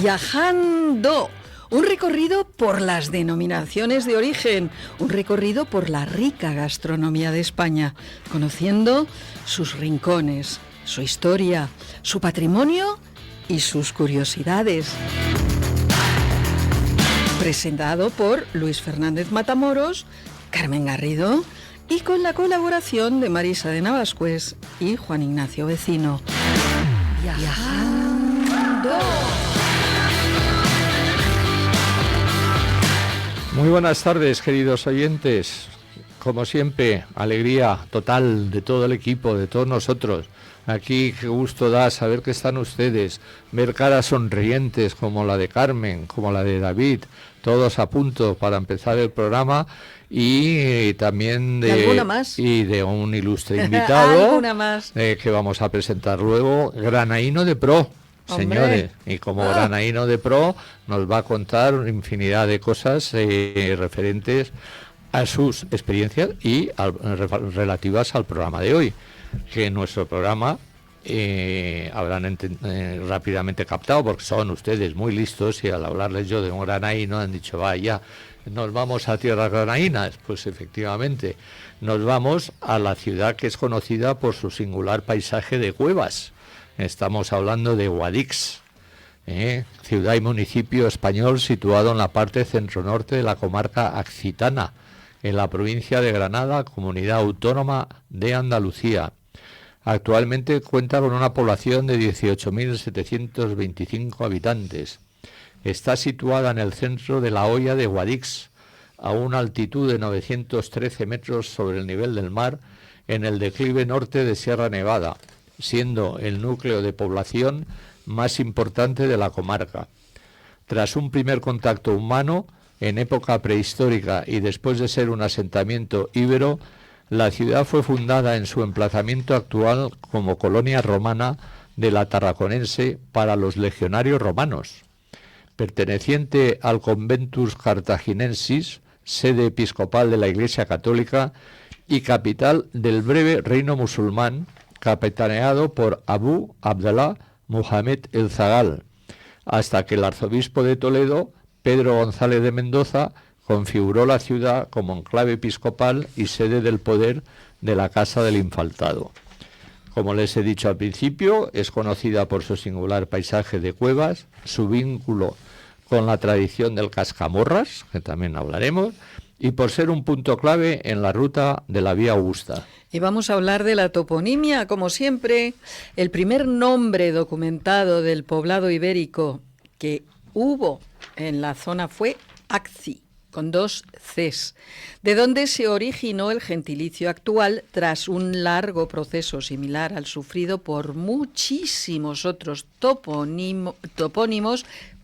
Viajando, un recorrido por las denominaciones de origen, un recorrido por la rica gastronomía de España, conociendo sus rincones, su historia, su patrimonio y sus curiosidades. Presentado por Luis Fernández Matamoros, Carmen Garrido y con la colaboración de Marisa de Navascués y Juan Ignacio Vecino. Viajando. Muy buenas tardes, queridos oyentes. Como siempre, alegría total de todo el equipo, de todos nosotros. Aquí qué gusto da saber que están ustedes, ver caras sonrientes como la de Carmen, como la de David, todos a punto para empezar el programa y también de un ilustre invitado que vamos a presentar luego, Granaíno de Pro. Señores, y como Granaíno de Pro nos va a contar infinidad de cosas referentes a sus experiencias y relativas al programa de hoy, que nuestro programa habrán rápidamente captado, porque son ustedes muy listos y al hablarles yo de un granaíno han dicho, vaya, nos vamos a tierras granaínas. Pues efectivamente, nos vamos a la ciudad que es conocida por su singular paisaje de cuevas. Estamos hablando de Guadix, ciudad y municipio español situado en la parte centro-norte de la comarca Accitana, en la provincia de Granada, comunidad autónoma de Andalucía. Actualmente cuenta con una población de 18.725 habitantes. Está situada en el centro de la hoya de Guadix, a una altitud de 913 metros sobre el nivel del mar, en el declive norte de Sierra Nevada, siendo el núcleo de población más importante de la comarca. Tras un primer contacto humano, en época prehistórica y después de ser un asentamiento íbero, la ciudad fue fundada en su emplazamiento actual como colonia romana de la Tarraconense para los legionarios romanos. Perteneciente al Conventus Cartaginensis, sede episcopal de la Iglesia Católica y capital del breve reino musulmán, capitaneado por Abu Abdallah Muhammad el Zagal, hasta que el arzobispo de Toledo, Pedro González de Mendoza, configuró la ciudad como enclave episcopal y sede del poder de la Casa del Infaltado. Como les he dicho al principio, es conocida por su singular paisaje de cuevas, su vínculo con la tradición del cascamorras, que también hablaremos, y por ser un punto clave en la ruta de la Vía Augusta. Y vamos a hablar de la toponimia, como siempre. El primer nombre documentado del poblado ibérico que hubo en la zona fue Acci, con 2 Cs, de donde se originó el gentilicio actual tras un largo proceso similar al sufrido por muchísimos otros topónimos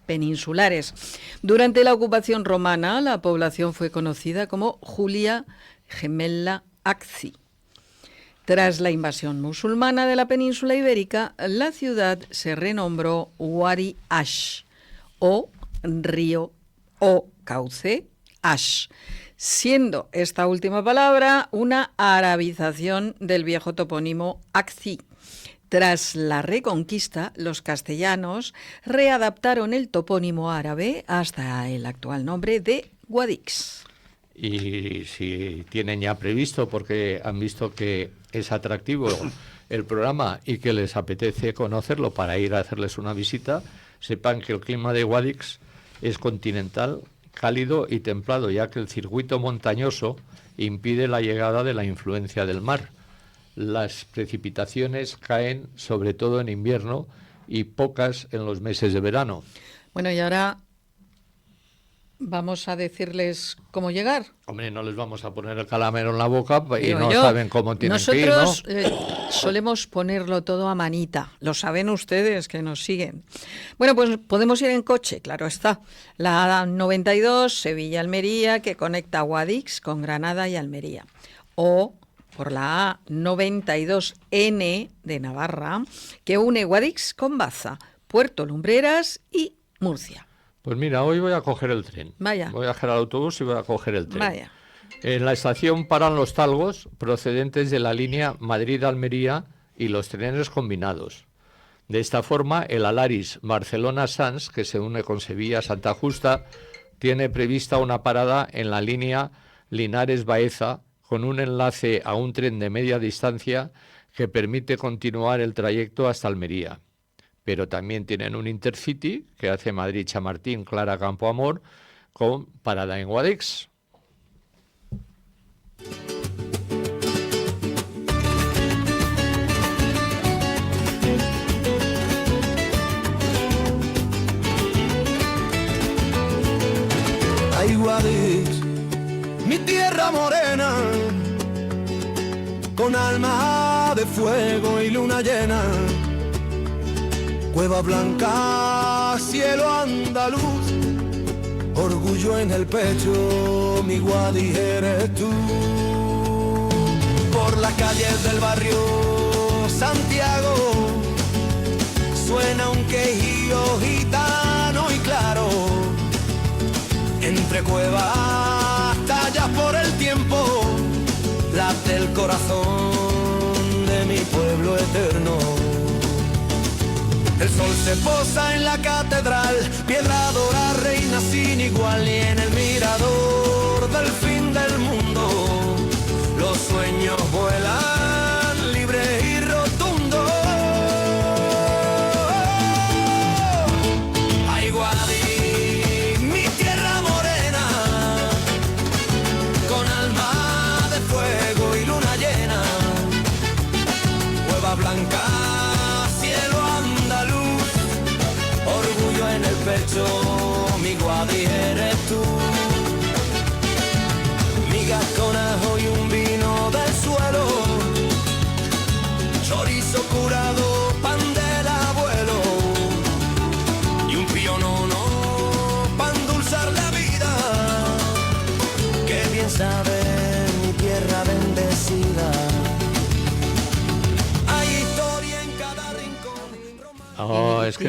peninsulares. Durante la ocupación romana, la población fue conocida como Julia Gemella Acci. Tras la invasión musulmana de la península ibérica, la ciudad se renombró Wadi Ash, o río o cauce Ash, siendo esta última palabra una arabización del viejo topónimo Acci. Tras la Reconquista, los castellanos readaptaron el topónimo árabe hasta el actual nombre de Guadix. Y si tienen ya previsto, porque han visto que es atractivo el programa y que les apetece conocerlo para ir a hacerles una visita, sepan que el clima de Guadix es continental, cálido y templado, ya que el circuito montañoso impide la llegada de la influencia del mar. Las precipitaciones caen sobre todo en invierno y pocas en los meses de verano. Bueno, y ahora vamos a decirles cómo llegar. Hombre, no les vamos a poner el calamero en la boca y no saben cómo tienen que ir, ¿no? Nosotros solemos ponerlo todo a manita. Lo saben ustedes que nos siguen. Bueno, pues podemos ir en coche, claro está. La 92 Sevilla-Almería, que conecta Guadix con Granada y Almería. O por la A92N de Navarra, que une Guadix con Baza, Puerto Lumbreras y Murcia. Pues mira, hoy voy a coger el tren. Vaya. Voy a dejar el autobús y voy a coger el tren. Vaya. En la estación paran los talgos procedentes de la línea Madrid-Almería y los trenes combinados. De esta forma, el Alaris Barcelona-Sants, que se une con Sevilla-Santa Justa, tiene prevista una parada en la línea Linares-Baeza, con un enlace a un tren de media distancia que permite continuar el trayecto hasta Almería. Pero también tienen un Intercity que hace Madrid-Chamartín, Clara-Campoamor, con parada en Guadix. Ay, Guadix, mi tierra morena, con alma de fuego y luna llena, cueva blanca, cielo andaluz, orgullo en el pecho, mi Guadix eres tú. Por las calles del barrio Santiago suena un quejío gitano y claro, entre cuevas tallas por el tiempo, late el corazón de mi pueblo eterno. El sol se posa en la catedral, piedra dorada, reina sin igual, y en el mirador del fin del mundo los sueños vuelan libres y rotundos. Ay, Guadix, mi tierra morena, con alma de fuego y luna llena, cueva blanca, en el pecho, mi Guadix eres tú. Migas con ajo y un vino del suelo, chorizo curado, pan del abuelo, y un pionono pa' endulzar la vida. Qué bien sabe mi tierra bendecida. Oh, es que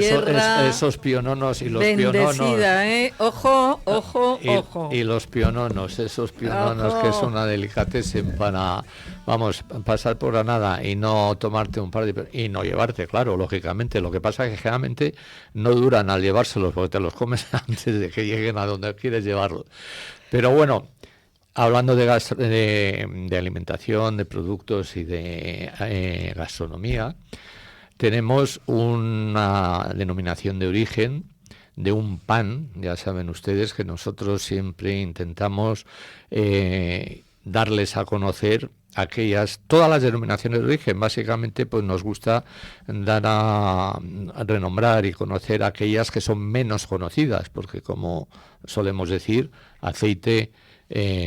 esos piononos y los bendecida, piononos. Ojo, ojo, ojo. Y los piononos, esos piononos, ojo, que es una delicatessen para, vamos, pasar por Granada y no tomarte un par de... Y no llevarte, claro, lógicamente. Lo que pasa es que generalmente no duran al llevárselos porque te los comes antes de que lleguen a donde quieres llevarlos. Pero bueno, hablando de alimentación, de productos y de gastronomía, tenemos una denominación de origen de un pan. Ya saben ustedes que nosotros siempre intentamos darles a conocer todas las denominaciones de origen. Básicamente, pues nos gusta dar a renombrar y conocer aquellas que son menos conocidas, porque como solemos decir, aceite,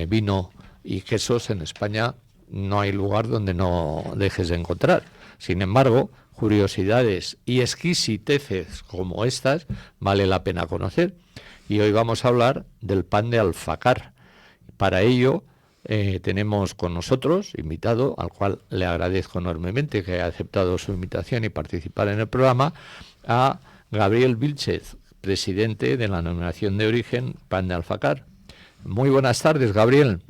vino y quesos en España no hay lugar donde no dejes de encontrar. Sin embargo, curiosidades y exquisiteces como estas vale la pena conocer. Y hoy vamos a hablar del pan de alfacár. Para ello tenemos con nosotros, invitado, al cual le agradezco enormemente que haya aceptado su invitación y participar en el programa, a Gabriel Vilchez, presidente de la denominación de origen Pan de Alfacár. Muy buenas tardes, Gabriel.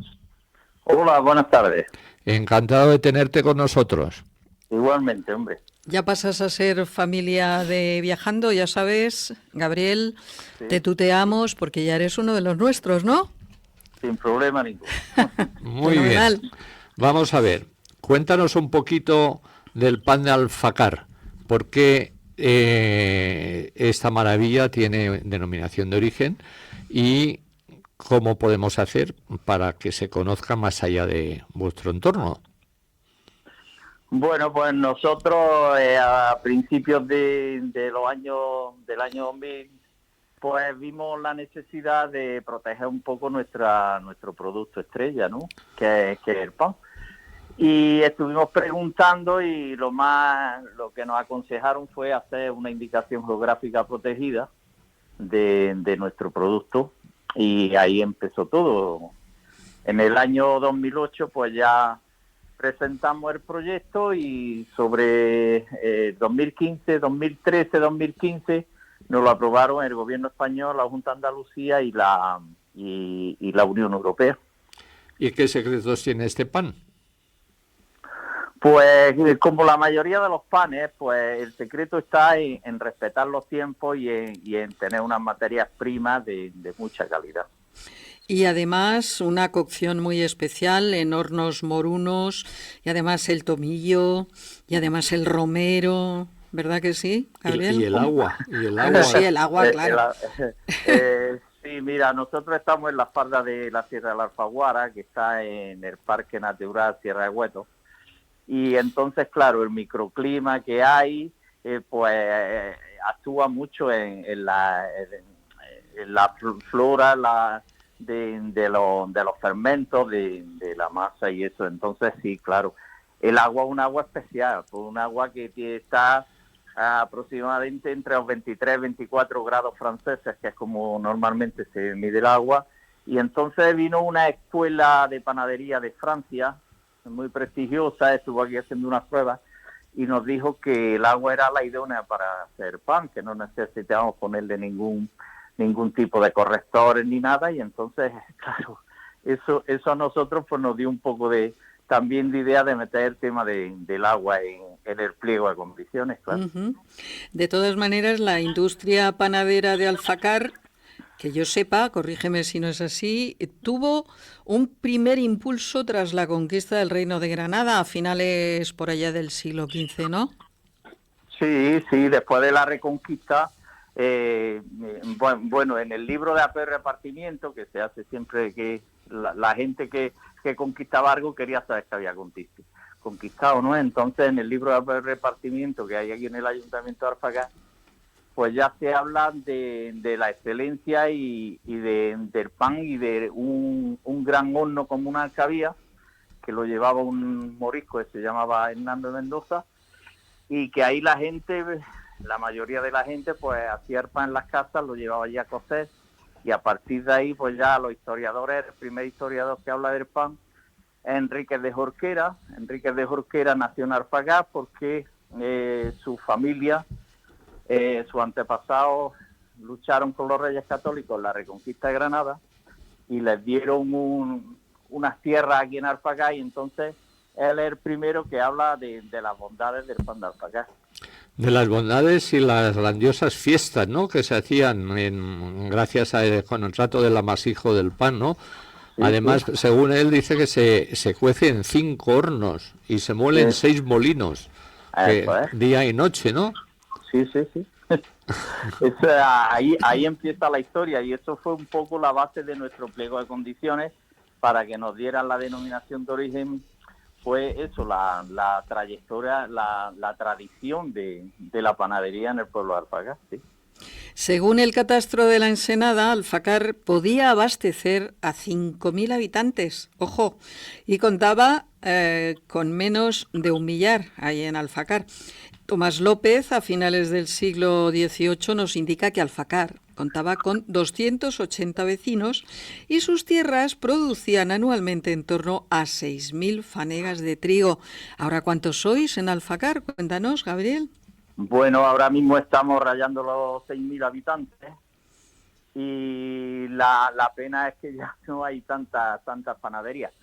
Hola, buenas tardes. Encantado de tenerte con nosotros. Igualmente, hombre. Ya pasas a ser familia de Viajando, ya sabes, Gabriel, sí. Te tuteamos porque ya eres uno de los nuestros, ¿no? Sin problema ninguno. Muy bien. Vamos a ver, cuéntanos un poquito del pan de alfacár. ¿Por qué esta maravilla tiene denominación de origen? Y ¿cómo podemos hacer para que se conozca más allá de vuestro entorno? Bueno, pues nosotros a principios del año 2000, pues vimos la necesidad de proteger un poco nuestro producto estrella, ¿no? Que es el pan. Y estuvimos preguntando y lo que nos aconsejaron fue hacer una indicación geográfica protegida de nuestro producto, y ahí empezó todo. En el año 2008 pues ya presentamos el proyecto, y sobre 2015, 2013, 2015 nos lo aprobaron el gobierno español, la Junta de Andalucía y la Unión Europea. ¿Y qué secretos tiene este pan? Pues como la mayoría de los panes, pues el secreto está en respetar los tiempos y en tener unas materias primas de mucha calidad. Y además una cocción muy especial en hornos morunos, y además el tomillo, y además el romero, ¿verdad que sí, Gabriel? Y el agua, y el Bueno, agua. sí, el agua, claro. Sí, mira, nosotros estamos en la falda de la Sierra de la Alfaguara, que está en el Parque Natural Sierra de Hueto. Y entonces, claro, el microclima que hay, actúa mucho en la flora de los fermentos, de la masa y eso. Entonces, sí, claro, el agua es un agua especial, pues un agua que está aproximadamente entre los 23 y 24 grados franceses, que es como normalmente se mide el agua. Y entonces vino una escuela de panadería de Francia, muy prestigiosa, estuvo aquí haciendo unas pruebas y nos dijo que el agua era la idónea para hacer pan, que no necesitábamos ponerle ningún tipo de correctores ni nada. Y entonces, claro, eso a nosotros pues nos dio un poco también de idea de meter el tema del agua en el pliego de condiciones, claro. Uh-huh. De todas maneras, la industria panadera de Alfacar, que yo sepa, corrígeme si no es así, tuvo un primer impulso tras la conquista del Reino de Granada a finales por allá del siglo XV, ¿no? Sí, después de la Reconquista, bueno, en el libro de Apeo y Repartimiento, que se hace siempre que la gente que conquistaba algo quería saber que había conquistado, ¿no? Entonces, en el libro de Apeo y Repartimiento que hay aquí en el Ayuntamiento de Alfacar, pues ya se habla de la excelencia y del pan y de un gran horno comunal que había, que lo llevaba un morisco que se llamaba Hernando de Mendoza, y que ahí la mayoría de la gente, pues hacía el pan en las casas, lo llevaba ya a cocer, y a partir de ahí, pues ya los historiadores, el primer historiador que habla del pan es Enríquez de Jorquera. Enríquez de Jorquera nació en Alfacar porque su familia, sus antepasados lucharon con los Reyes Católicos en la Reconquista de Granada y les dieron unas tierras aquí en Alfacar, y entonces él es el primero que habla de las bondades del pan de Alfacar. De las bondades y las grandiosas fiestas, ¿no?, que se hacían gracias con el trato del amasijo del pan, ¿no? Sí, además, sí, según él, dice que se cuece en 5 hornos y se muele en 6 molinos, día y noche, ¿no? Sí. Ahí empieza la historia, y eso fue un poco la base de nuestro pliego de condiciones para que nos dieran la denominación de origen. Fue eso, la trayectoria, la tradición de la panadería en el pueblo de Alfacar, sí. Según el catastro de la Ensenada, Alfacar podía abastecer a 5.000 habitantes, ojo, y contaba con menos de 1 millar ahí en Alfacar. Tomás López, a finales del siglo XVIII, nos indica que Alfacar contaba con 280 vecinos y sus tierras producían anualmente en torno a 6.000 fanegas de trigo. Ahora, ¿cuántos sois en Alfacar? Cuéntanos, Gabriel. Bueno, ahora mismo estamos rayando los 6.000 habitantes y la pena es que ya no hay tantas panaderías.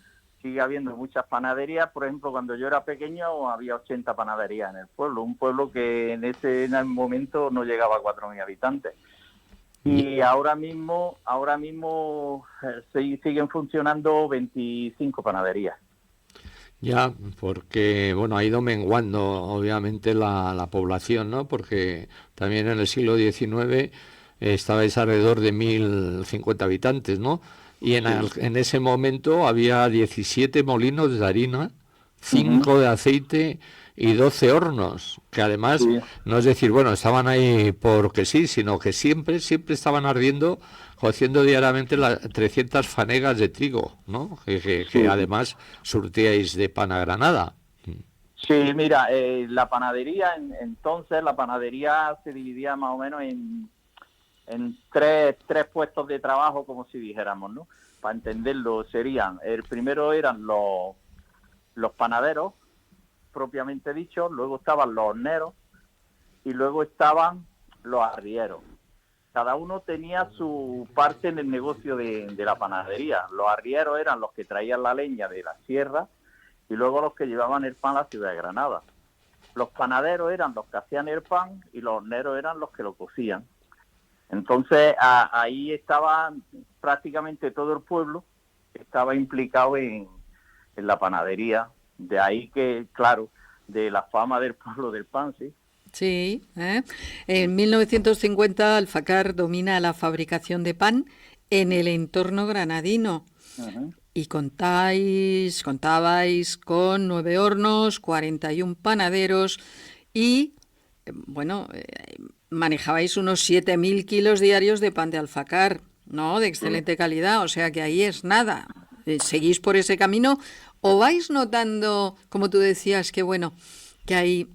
Sigue habiendo muchas panaderías. Por ejemplo, cuando yo era pequeño había 80 panaderías en el pueblo, un pueblo que en el momento no llegaba a 4.000 habitantes. Y ahora mismo siguen funcionando 25 panaderías. Ya, porque bueno, ha ido menguando obviamente la población, ¿no? Porque también en el siglo XIX estabais alrededor de 1.050 habitantes, ¿no? Y en ese momento había 17 molinos de harina, 5 de aceite y 12 hornos, que además no es decir, bueno, estaban ahí porque sí, sino que siempre estaban ardiendo, cociendo diariamente 300 fanegas de trigo, ¿no? Que además surtíais de pan a Granada. Sí, mira, la panadería, entonces la panadería se dividía más o menos en tres puestos de trabajo, como si dijéramos, ¿no? Para entenderlo, el primero eran los panaderos, propiamente dicho, luego estaban los horneros y luego estaban los arrieros. Cada uno tenía su parte en el negocio de la panadería. Los arrieros eran los que traían la leña de la sierra y luego los que llevaban el pan a la ciudad de Granada. Los panaderos eran los que hacían el pan y los horneros eran los que lo cocían. Entonces ahí estaba prácticamente todo el pueblo, estaba implicado en la panadería. De ahí que, claro, de la fama del pueblo del pan, sí. Sí, ¿eh? En 1950 Alfacar domina la fabricación de pan en el entorno granadino. Uh-huh. Y contabais con 9 hornos, 41 panaderos y, bueno, manejabais unos 7.000 kilos diarios de pan de Alfacar, ¿no? De excelente calidad, o sea que ahí es nada. ¿Seguís por ese camino o vais notando, como tú decías, que bueno, que hay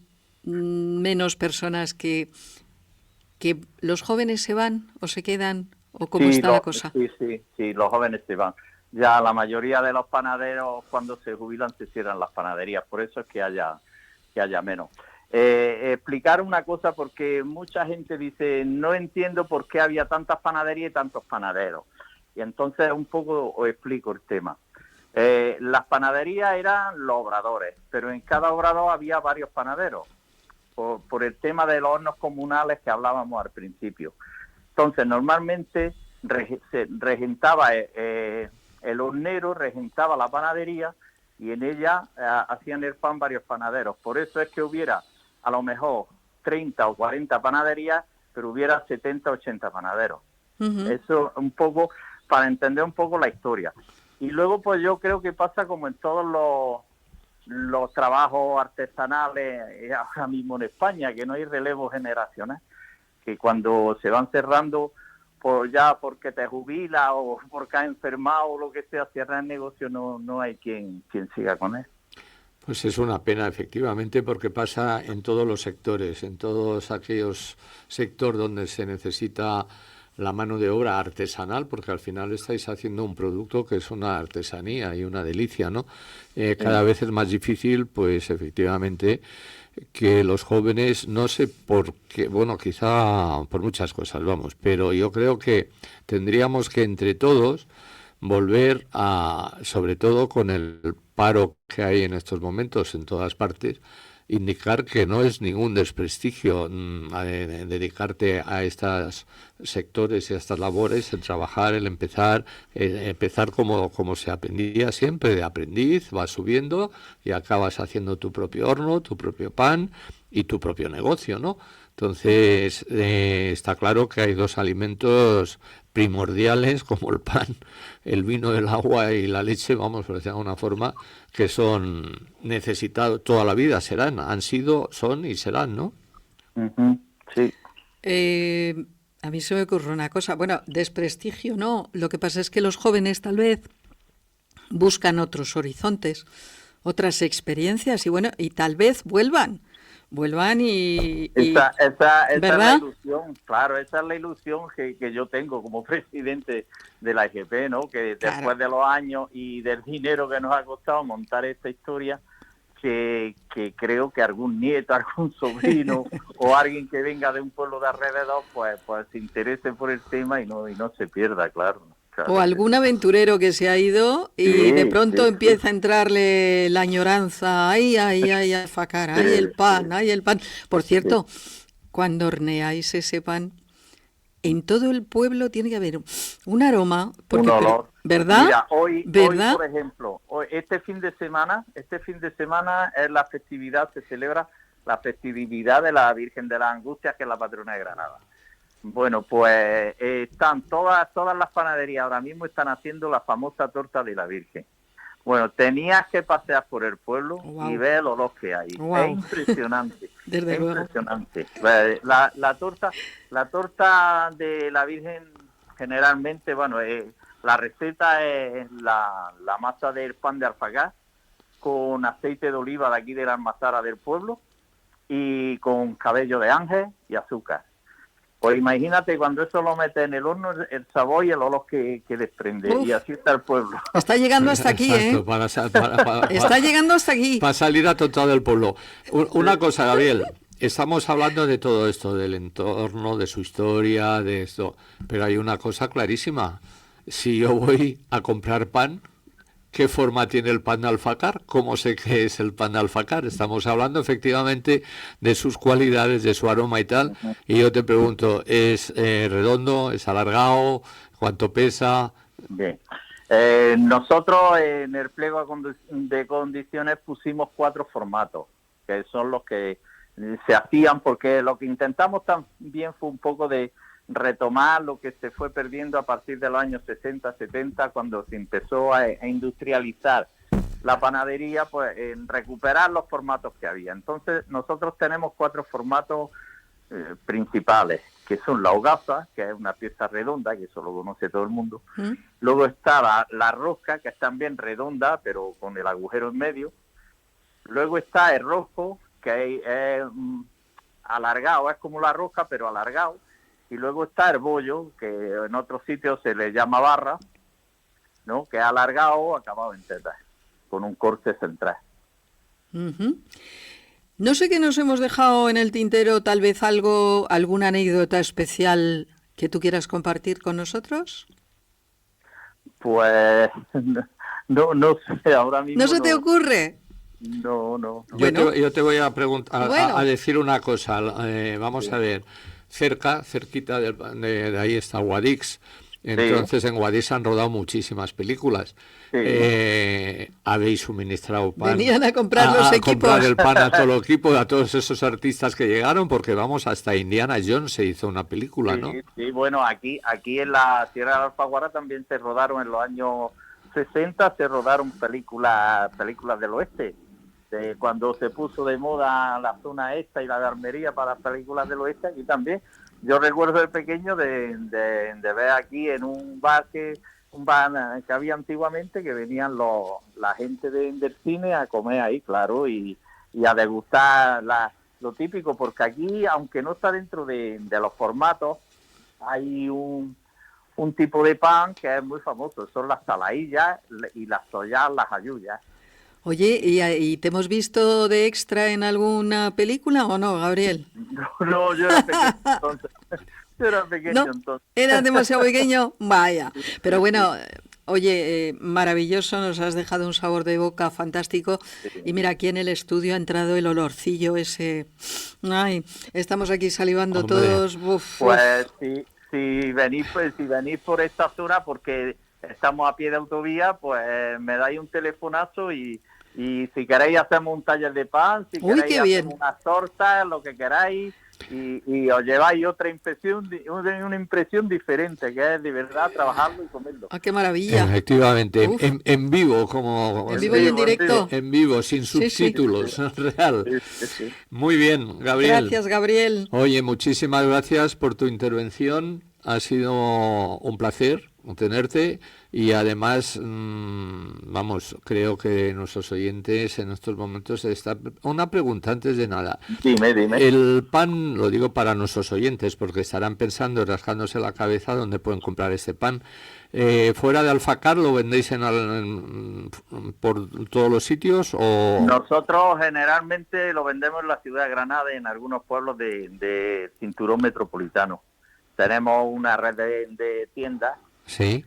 menos personas que los jóvenes se van o se quedan o cómo está la cosa? Sí, los jóvenes se van. Ya la mayoría de los panaderos cuando se jubilan se cierran las panaderías, por eso es que haya menos. Explicar una cosa, porque mucha gente dice, no entiendo por qué había tantas panaderías y tantos panaderos. Y entonces un poco os explico el tema. Las panaderías eran los obradores, pero en cada obrador había varios panaderos, por el tema de los hornos comunales que hablábamos al principio. Entonces, normalmente se regentaba el hornero, regentaba la panadería y en ella hacían el pan varios panaderos. Por eso es que hubiera a lo mejor 30 o 40 panaderías, pero hubiera 70 o 80 panaderos. Uh-huh. Eso un poco, para entender un poco la historia. Y luego, pues yo creo que pasa como en todos los trabajos artesanales ahora mismo en España, que no hay relevo generacional, que cuando se van cerrando, pues ya porque te jubilas o porque has enfermado o lo que sea, cierra el negocio, no hay quien siga con él. Pues es una pena, efectivamente, porque pasa en todos los sectores, en todos aquellos sectores donde se necesita la mano de obra artesanal, porque al final estáis haciendo un producto que es una artesanía y una delicia, ¿no? Cada vez es más difícil, pues efectivamente, que los jóvenes, no sé por qué, bueno, quizá por muchas cosas, vamos, pero yo creo que tendríamos que entre todos volver a, sobre todo con el paro que hay en estos momentos en todas partes, indicar que no es ningún desprestigio dedicarte a estos sectores y a estas labores, el trabajar, el empezar como se aprendía siempre, de aprendiz, vas subiendo y acabas haciendo tu propio horno, tu propio pan y tu propio negocio, ¿no? Entonces, está claro que hay dos alimentos primordiales como el pan, el vino, el agua y la leche, vamos, por decirlo de alguna forma, que son necesitados toda la vida, han sido, son y serán, ¿no? Uh-huh, sí. A mí se me ocurre una cosa, bueno, desprestigio no, lo que pasa es que los jóvenes tal vez buscan otros horizontes, otras experiencias y bueno, y tal vez vuelvan y esa es la ilusión, claro, esa es la ilusión que yo tengo como presidente de la EGP, ¿no? Que después de los años y del dinero que nos ha costado montar esta historia, que creo que algún nieto, algún sobrino o alguien que venga de un pueblo de alrededor, pues se interese por el tema y no se pierda, claro. O algún aventurero que se ha ido y de pronto empieza a entrarle la añoranza, ay, Alfacar, ay, el pan, ay, el pan. Por cierto, cuando horneáis ese pan, en todo el pueblo tiene que haber un aroma, un olor, ¿verdad? Mira, hoy, por ejemplo, este fin de semana es la festividad, se celebra la festividad de la Virgen de las Angustias, que es la patrona de Granada. Bueno, pues están todas las panaderías ahora mismo están haciendo la famosa torta de la Virgen. Bueno, tenías que pasear por el pueblo y ver el olor que hay. Wow. Es impresionante. Desde es luego. Impresionante. La torta de la Virgen generalmente, bueno, la receta es la masa del pan de Alfacar con aceite de oliva de aquí de la almazara del pueblo y con cabello de ángel y azúcar. Pues imagínate cuando eso lo metes en el horno, el sabor y el olor que desprende. Uf. Y así está el pueblo. Está llegando hasta aquí, exacto, está llegando hasta aquí. Para salir a tontar del pueblo. Una cosa, Gabriel. Estamos hablando de todo esto, del entorno, de su historia, de esto. Pero hay una cosa clarísima. Si yo voy a comprar pan, ¿Qué forma tiene el pan de alfacár? ¿Cómo sé qué es el pan de alfacár? Estamos hablando efectivamente de sus cualidades, de su aroma y tal. Y yo te pregunto, ¿es redondo? ¿Es alargado? ¿Cuánto pesa? Bien. Nosotros en el pliego de condiciones pusimos 4 formatos, que son los que se hacían, porque lo que intentamos también fue un poco de retomar lo que se fue perdiendo a partir de los años 60, 70, cuando se empezó a industrializar la panadería, pues en recuperar los formatos que había. Entonces nosotros tenemos 4 formatos principales, que son la hogaza, que es una pieza redonda, que eso lo conoce todo el mundo. Luego está la rosca, que es también redonda, pero con el agujero en medio. Luego está el rojo, que es alargado, es como la rosca, pero alargado. Y luego está el bollo, que en otros sitios se le llama barra, ¿no? Que es alargado, acabado en teta, con un corte central. No sé qué nos hemos dejado en el tintero, tal vez alguna anécdota especial que tú quieras compartir con nosotros. Pues no sé, ahora mismo. ¿No se te ocurre? No. Bueno. Yo te voy a preguntar, Bueno. a decir una cosa. Vamos a ver. Cerquita de ahí está Guadix. Entonces en Guadix han rodado muchísimas películas. Habéis suministrado pan. Venían a comprar los equipos. Comprar el pan a todo el equipo, a todos esos artistas que llegaron, porque vamos, hasta Indiana Jones se hizo una película, ¿no? Sí, bueno, aquí en la Sierra de Alfaguara también se rodaron en los años 60, se rodaron películas del oeste. Cuando se puso de moda la zona esta y la de Almería para las películas del oeste, aquí también. Yo recuerdo de pequeño de ver aquí en un bar que había antiguamente, que venían la gente del cine a comer ahí, claro, y a degustar lo típico, porque aquí, aunque no está dentro de los formatos, hay un tipo de pan que es muy famoso, son las talaillas y las sollas, las ayuyas. Oye, ¿y te hemos visto de extra en alguna película o no, Gabriel? No, yo era pequeño entonces. ¿No? ¿Era demasiado pequeño? Vaya. Pero bueno, oye, maravilloso, nos has dejado un sabor de boca fantástico. Y mira, aquí en el estudio ha entrado el olorcillo ese. Ay, estamos aquí salivando. Hombre. Todos. Uf, pues si venís por esta zona, porque estamos a pie de autovía, pues me dais un telefonazo y si queréis hacemos un taller de pan, si queréis hacemos unas tortas, lo que queráis, y os lleváis una impresión diferente, que es de verdad trabajarlo y comerlo. ¡Ah, qué maravilla! Efectivamente, en vivo, como... En vivo y en directo. En vivo, sin subtítulos, sí. Real. Sí. Muy bien, Gabriel. Gracias, Gabriel. Oye, muchísimas gracias por tu intervención, ha sido un placer tenerte y además, vamos, creo que nuestros oyentes en estos momentos una pregunta antes de nada. Dime. El pan, lo digo para nuestros oyentes, porque estarán pensando, rascándose la cabeza, dónde pueden comprar este pan. ¿Fuera de Alfacár lo vendéis por todos los sitios? O... Nosotros generalmente lo vendemos en la ciudad de Granada y en algunos pueblos de cinturón metropolitano. Tenemos una red de tiendas. Sí.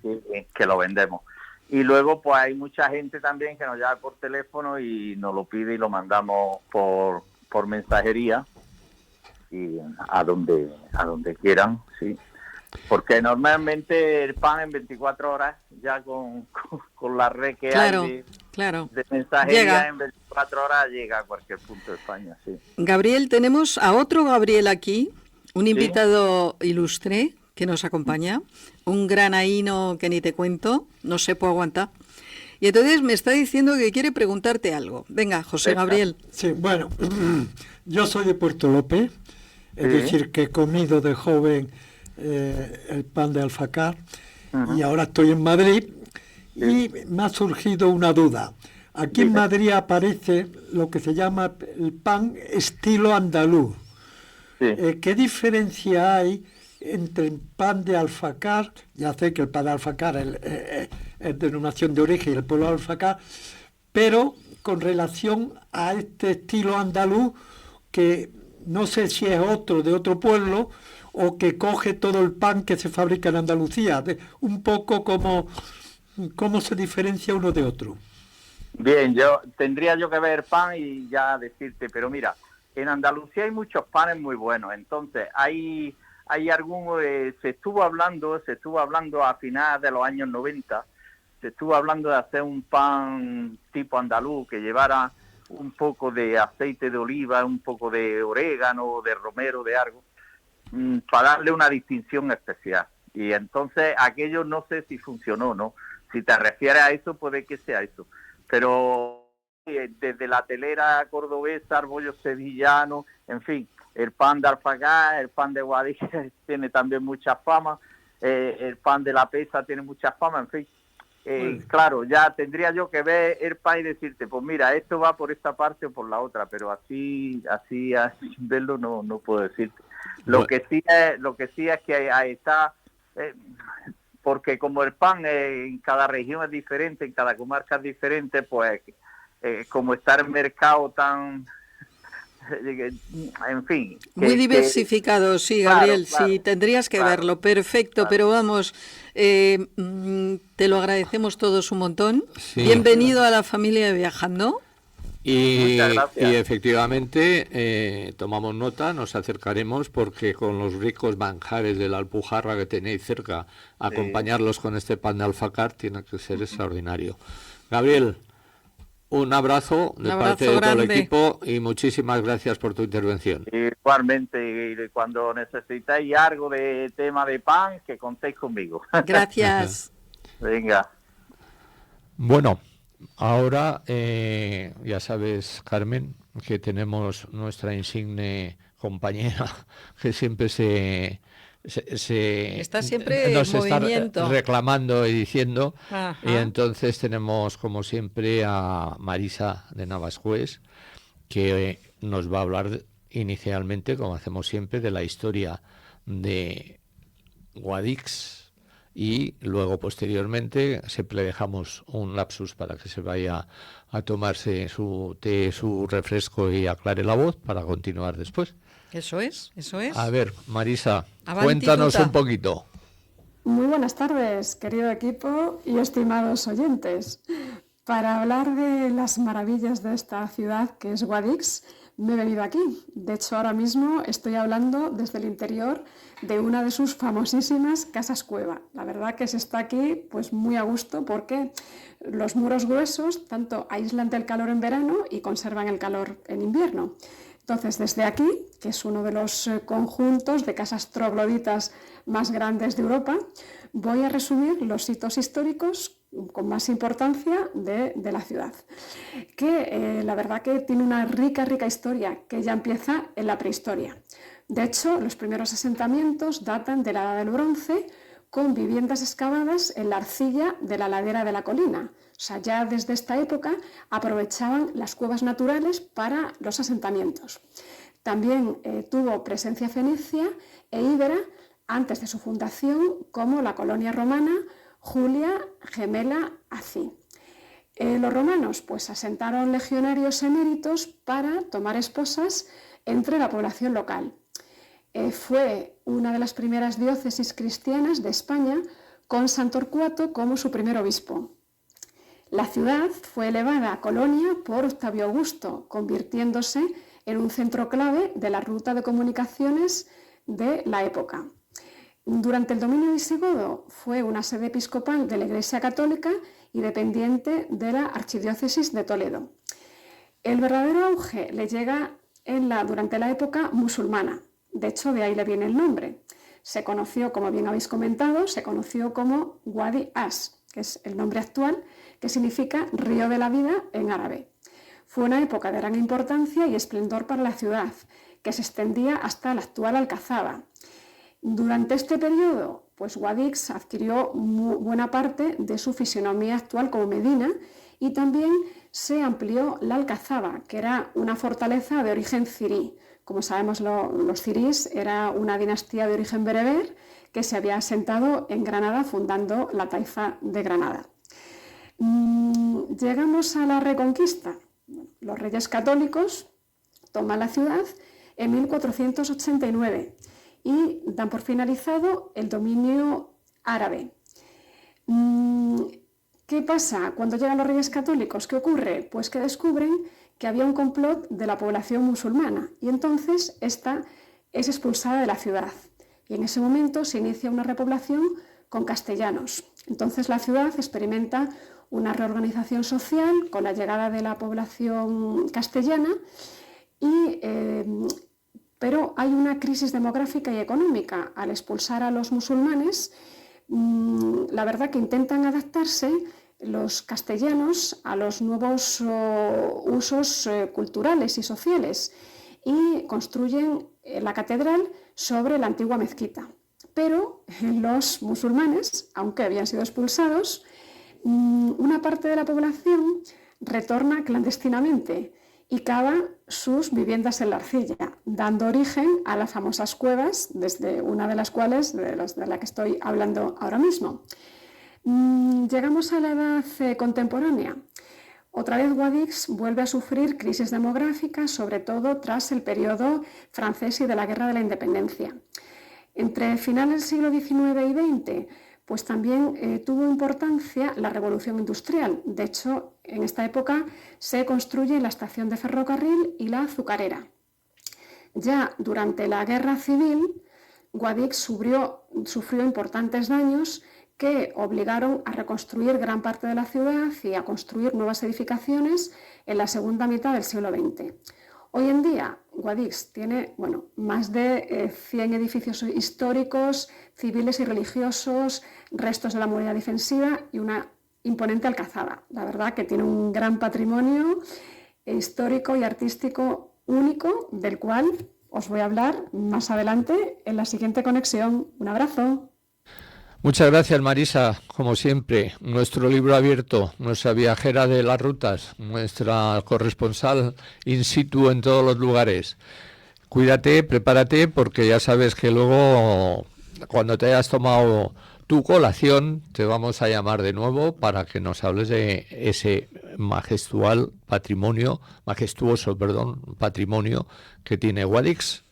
Que lo vendemos. Y luego pues hay mucha gente también que nos llama por teléfono y nos lo pide y lo mandamos por mensajería y a donde quieran, sí. Porque normalmente el pan en 24 horas, ya con la red que hay de mensajería, en 24 horas llega a cualquier punto de España, sí. Gabriel, tenemos a otro Gabriel aquí, un invitado ilustre que nos acompaña, un granaíno que ni te cuento, no se puede aguantar. Y entonces me está diciendo que quiere preguntarte algo. Venga, José Gabriel. Sí, bueno, yo soy de Puerto López, es decir, que he comido de joven el pan de Alfacár, y ahora estoy en Madrid, y me ha surgido una duda. Aquí en Madrid aparece lo que se llama el pan estilo andaluz. ¿Qué diferencia hay entre el pan de Alfacár? Ya sé que el pan de Alfacár es denominación de origen, el pueblo de Alfacár, pero con relación a este estilo andaluz, que no sé si es otro de otro pueblo o que coge todo el pan que se fabrica en Andalucía, un poco como ¿Cómo se diferencia uno de otro? Bien, tendría que ver el pan y ya decirte, pero mira, en Andalucía hay muchos panes muy buenos, entonces hay algunos, se estuvo hablando a finales de los años 90, se estuvo hablando de hacer un pan tipo andaluz que llevara un poco de aceite de oliva, un poco de orégano, de romero, de algo, para darle una distinción especial. Y entonces aquello no sé si funcionó, ¿no? Si te refieres a eso, puede que sea eso. Pero desde la telera cordobesa, el bollo sevillano, en fin, el pan de Alfagá, el pan de Guadix tiene también mucha fama, el pan de la Pesa tiene mucha fama, en fin. Claro, ya tendría yo que ver el pan y decirte, pues mira, esto va por esta parte o por la otra, pero así verlo no puedo decirte. Lo que sí es que ahí está, porque como el pan en cada región es diferente, en cada comarca es diferente, pues como está el mercado tan, en fin. Muy diversificado, sí, Gabriel, claro, sí, tendrías que verlo, perfecto, claro. Pero vamos, te lo agradecemos todos un montón. Sí. Bienvenido a la familia de Viajando. Y efectivamente tomamos nota, nos acercaremos porque con los ricos manjares de la Alpujarra que tenéis cerca, acompañarlos con este pan de alfacár tiene que ser extraordinario. Gabriel, un abrazo de parte de todo el equipo y muchísimas gracias por tu intervención. Igualmente, y cuando necesitáis algo de tema de pan, que contéis conmigo. Gracias. Venga. Bueno. Ahora, ya sabes, Carmen, que tenemos nuestra insigne compañera que siempre está siempre nos en movimiento. Está reclamando y diciendo. Ajá. Y entonces tenemos, como siempre, a Marisa de Navasjuez, que nos va a hablar inicialmente, como hacemos siempre, de la historia de Guadix. Y luego, posteriormente, siempre dejamos un lapsus para que se vaya a tomarse su té, su refresco y aclare la voz para continuar después. Eso es. A ver, Marisa, cuéntanos un poquito. Muy buenas tardes, querido equipo y estimados oyentes. Para hablar de las maravillas de esta ciudad que es Guadix, me he venido aquí. De hecho, ahora mismo estoy hablando desde el interior de una de sus famosísimas casas cueva. La verdad que se está aquí pues muy a gusto porque los muros gruesos tanto aíslan del calor en verano y conservan el calor en invierno. Entonces, desde aquí, que es uno de los conjuntos de casas trogloditas más grandes de Europa, voy a resumir los hitos históricos con más importancia de la ciudad, que la verdad que tiene una rica historia que ya empieza en la prehistoria. De hecho, los primeros asentamientos datan de la Edad del Bronce, con viviendas excavadas en la arcilla de la ladera de la colina. O sea, ya desde esta época aprovechaban las cuevas naturales para los asentamientos. También tuvo presencia fenicia e íbera antes de su fundación, como la colonia romana Julia Gemela Aci. Los romanos pues asentaron legionarios eméritos para tomar esposas entre la población local. Fue una de las primeras diócesis cristianas de España, con San Torcuato como su primer obispo. La ciudad fue elevada a colonia por Octavio Augusto, convirtiéndose en un centro clave de la ruta de comunicaciones de la época. Durante el dominio visigodo fue una sede episcopal de la Iglesia Católica y dependiente de la Archidiócesis de Toledo. El verdadero auge le llega durante la época musulmana. De hecho, de ahí le viene el nombre. Se conoció, como bien habéis comentado, como Wadi As, que es el nombre actual, que significa río de la vida en árabe. Fue una época de gran importancia y esplendor para la ciudad, que se extendía hasta la actual Alcazaba. Durante este periodo, pues Guadix adquirió buena parte de su fisonomía actual como Medina, y también se amplió la Alcazaba, que era una fortaleza de origen cirí. Como sabemos, los cirís era una dinastía de origen bereber que se había asentado en Granada, fundando la taifa de Granada. Llegamos a la Reconquista. Los reyes católicos toman la ciudad en 1489 y dan por finalizado el dominio árabe. ¿Qué pasa cuando llegan los Reyes Católicos? ¿Qué ocurre? Pues que descubren que había un complot de la población musulmana y entonces esta es expulsada de la ciudad. Y en ese momento se inicia una repoblación con castellanos. Entonces la ciudad experimenta una reorganización social con la llegada de la población castellana, pero hay una crisis demográfica y económica. Al expulsar a los musulmanes, la verdad que intentan adaptarse los castellanos a los nuevos usos culturales y sociales y construyen la catedral sobre la antigua mezquita. Pero los musulmanes, aunque habían sido expulsados, una parte de la población retorna clandestinamente y cava sus viviendas en la arcilla, dando origen a las famosas cuevas, desde una de las cuales, de la que estoy hablando ahora mismo. Llegamos a la edad contemporánea. Otra vez Guadix vuelve a sufrir crisis demográfica, sobre todo tras el periodo francés y de la Guerra de la Independencia. Entre finales del siglo XIX y XX, pues también tuvo importancia la revolución industrial. De hecho, en esta época se construye la estación de ferrocarril y la azucarera. Ya durante la Guerra Civil, Guadix sufrió importantes daños que obligaron a reconstruir gran parte de la ciudad y a construir nuevas edificaciones en la segunda mitad del siglo XX. Hoy en día, Guadix tiene más de 100 edificios históricos, civiles y religiosos, restos de la muralla defensiva y una imponente alcazaba. La verdad que tiene un gran patrimonio histórico y artístico único, del cual os voy a hablar más adelante en la siguiente conexión. Un abrazo. Muchas gracias, Marisa. Como siempre, nuestro libro abierto, nuestra viajera de las rutas, nuestra corresponsal in situ en todos los lugares. Cuídate, prepárate, porque ya sabes que luego, cuando te hayas tomado tu colación, te vamos a llamar de nuevo para que nos hables de ese majestuoso patrimonio que tiene Guadix.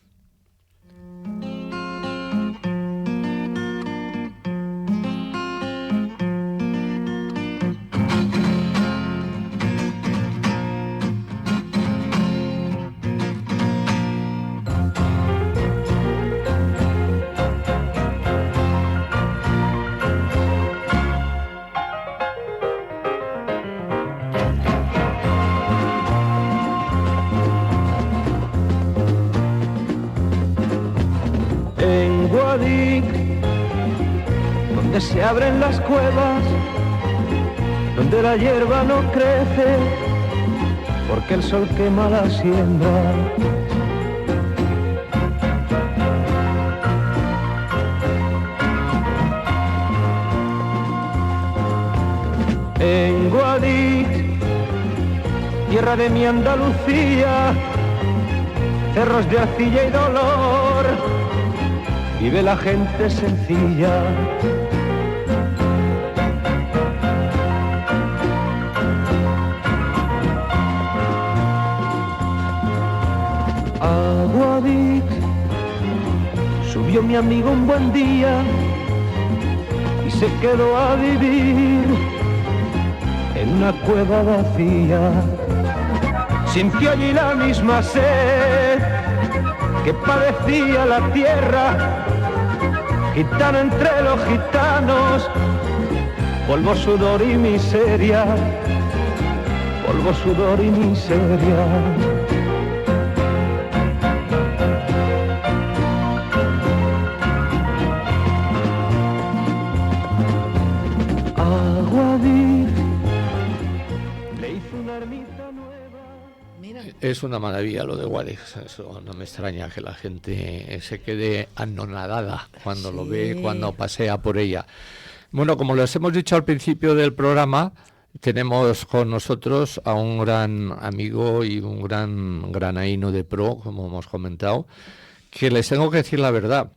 Se abren las cuevas donde la hierba no crece porque el sol quema la siembra. En Guadix, tierra de mi Andalucía, cerros de arcilla y dolor, vive la gente sencilla. A Guadix subió mi amigo un buen día y se quedó a vivir en una cueva vacía. Sintió allí la misma sed que padecía la tierra, gitano entre los gitanos, polvo, sudor y miseria, polvo, sudor y miseria. Es una maravilla lo de Guadix, eso no me extraña que la gente se quede anonadada cuando lo ve, cuando pasea por ella. Bueno, como les hemos dicho al principio del programa, tenemos con nosotros a un gran amigo y un gran granaíno de pro, como hemos comentado, que les tengo que decir la verdad.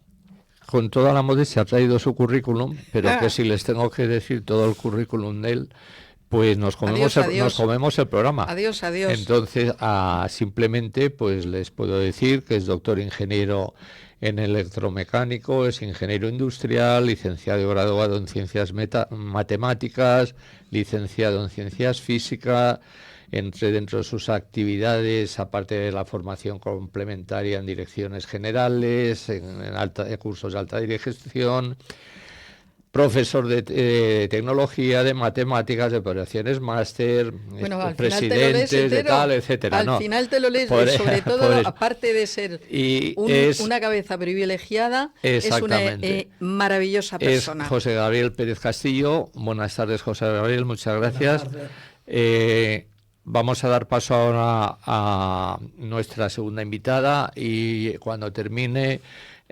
Con toda la modestia ha traído su currículum, pero que si les tengo que decir todo el currículum de él, Pues nos comemos, nos comemos el programa. Adiós, adiós. Entonces, simplemente, pues les puedo decir que es doctor ingeniero en electromecánico, es ingeniero industrial, licenciado y graduado en ciencias matemáticas, licenciado en ciencias físicas. Dentro de sus actividades, aparte de la formación complementaria en direcciones generales, en cursos de alta dirección, profesor de tecnología, de matemáticas, de operaciones máster, presidentes de tal, etcétera. Al final te lo lees, sobre todo, aparte de ser una cabeza privilegiada, es una maravillosa persona. Es José Gabriel Pérez Castillo. Buenas tardes, José Gabriel, muchas gracias. Vamos a dar paso ahora a nuestra segunda invitada y cuando termine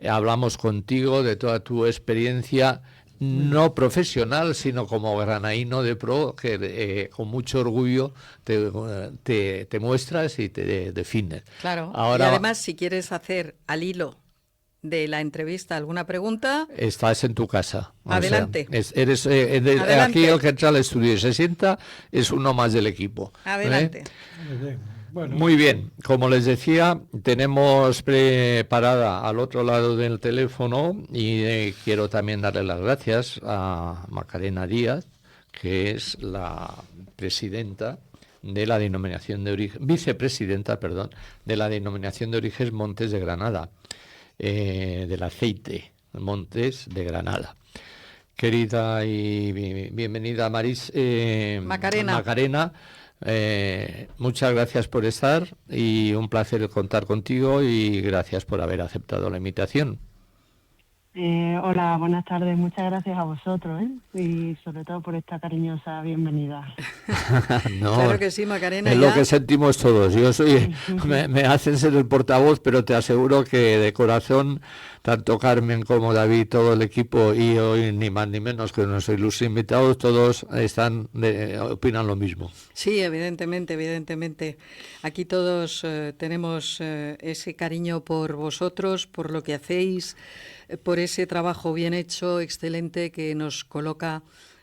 hablamos contigo de toda tu experiencia, no profesional, sino como granaíno de pro, que con mucho orgullo te muestras y te defines. Claro, ahora, y además si quieres hacer al hilo de la entrevista alguna pregunta... Estás en tu casa. Adelante. Adelante. Aquí el que entra al estudio y se sienta es uno más del equipo. Adelante. Bueno. Muy bien, como les decía, tenemos preparada al otro lado del teléfono y quiero también darle las gracias a Macarena Díaz, que es la presidenta de la denominación de origen, vicepresidenta, perdón, de la denominación de origen Montes de Granada, del aceite Montes de Granada. Querida y bienvenida Macarena. Muchas gracias por estar y un placer contar contigo y gracias por haber aceptado la invitación. Hola, buenas tardes. Muchas gracias a vosotros y sobre todo por esta cariñosa bienvenida. No, claro que sí, Macarena. Es lo que sentimos todos. Yo soy, me hacen ser el portavoz, pero te aseguro que de corazón, tanto Carmen como David, todo el equipo y hoy ni más ni menos que no soy los invitados, todos opinan lo mismo. Sí, evidentemente. Aquí todos tenemos ese cariño por vosotros, por lo que hacéis, por ese trabajo bien hecho, excelente, que nos coloca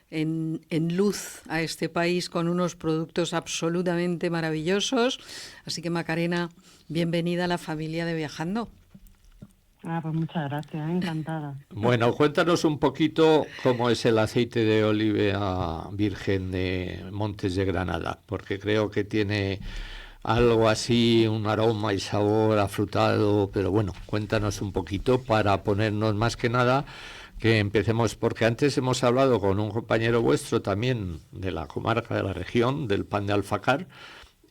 en luz a este país con unos productos absolutamente maravillosos. Así que, Macarena, bienvenida a la familia de Viajando. Pues muchas gracias, encantada. Bueno, cuéntanos un poquito cómo es el aceite de oliva virgen de Montes de Granada, porque creo que tiene algo así, un aroma y sabor afrutado, pero bueno, cuéntanos un poquito para ponernos más que nada, que empecemos, porque antes hemos hablado con un compañero vuestro también de la comarca, de la región, del pan de Alfacar,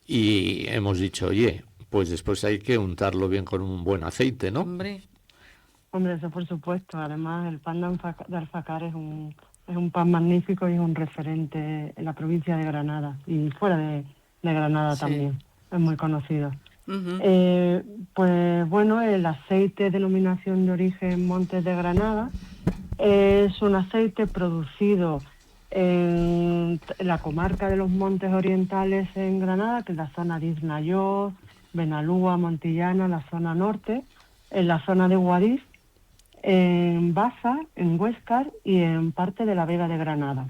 y hemos dicho, oye, pues después hay que untarlo bien con un buen aceite, ¿no? Hombre, eso por supuesto. Además, el pan de Alfacar es un pan magnífico y es un referente en la provincia de Granada y fuera de Granada también. Es muy conocido. Uh-huh. Pues bueno, el aceite denominación de origen Montes de Granada es un aceite producido en la comarca de los Montes Orientales en Granada, que es la zona de Isnayoz, Benalúa, Montillana, la zona norte, en la zona de Guadix, en Baza, en Huéscar y en parte de la Vega de Granada.